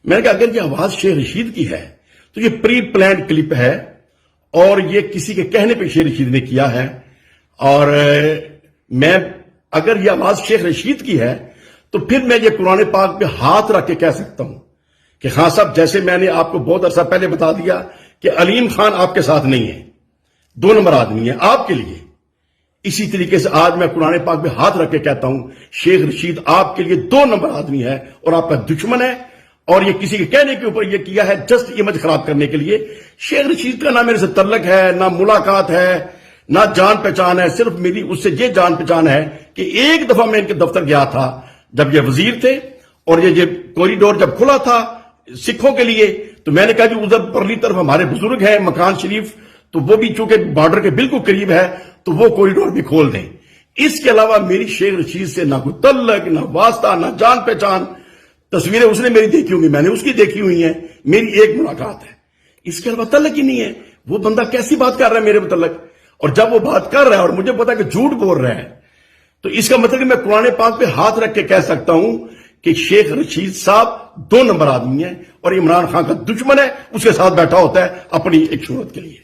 میں نے کہا اگر یہ آواز شیخ رشید کی ہے تو یہ پری پلانڈ کلپ ہے اور یہ کسی کے کہنے پہ شیخ رشید نے کیا ہے، اور میں اگر یہ آواز شیخ رشید کی ہے تو پھر میں یہ قرآن پاک پہ ہاتھ رکھ کے کہہ سکتا ہوں کہ خان صاحب جیسے میں نے آپ کو بہت عرصہ پہلے بتا دیا کہ علیم خان آپ کے ساتھ نہیں ہے، 2 نمبر آدمی ہے آپ کے لیے، اسی طریقے سے آج میں قرآن پاک پہ ہاتھ رکھ کے کہتا ہوں شیخ رشید آپ کے لیے 2 نمبر آدمی ہے اور آپ کا دشمن ہے، اور یہ کسی کے کہنے کے اوپر یہ کیا ہے جسٹ امیج خراب کرنے کے لیے۔ شیخ رشید کا نہ میرے سے تعلق ہے، نہ ملاقات ہے، نہ جان پہچان ہے، صرف میری اس سے یہ جان پہچان ہے کہ ایک دفعہ میں ان کے دفتر گیا تھا جب یہ وزیر تھے اور یہ کوریڈور جب کھلا تھا سکھوں کے لیے، تو میں نے کہا جی ادھر پرلی طرف ہمارے بزرگ ہیں مکان شریف، تو وہ بھی چونکہ بارڈر کے بالکل قریب ہے تو وہ کوریڈور بھی کھول دیں۔ اس کے علاوہ میری شیخ رشید سے نہ کوئی تعلق، نہ واسطہ، نہ جان پہچان۔ تصویریں اس نے میری دیکھی ہوں گی، میں نے اس کی دیکھی ہوئی ہیں، میری ایک ملاقات ہے، اس کے علاوہ تعلق ہی نہیں ہے۔ وہ بندہ کیسی بات کر رہا ہے میرے متعلق، اور جب وہ بات کر رہا ہے اور مجھے پتا کہ جھوٹ بول رہا ہے تو اس کا مطلب کہ میں قرآن پاک پہ ہاتھ رکھ کے کہہ سکتا ہوں کہ شیخ رشید صاحب 2 نمبر آدمی ہیں اور عمران خان کا دشمن ہے، اس کے ساتھ بیٹھا ہوتا ہے اپنی ایک شہرت کے لیے۔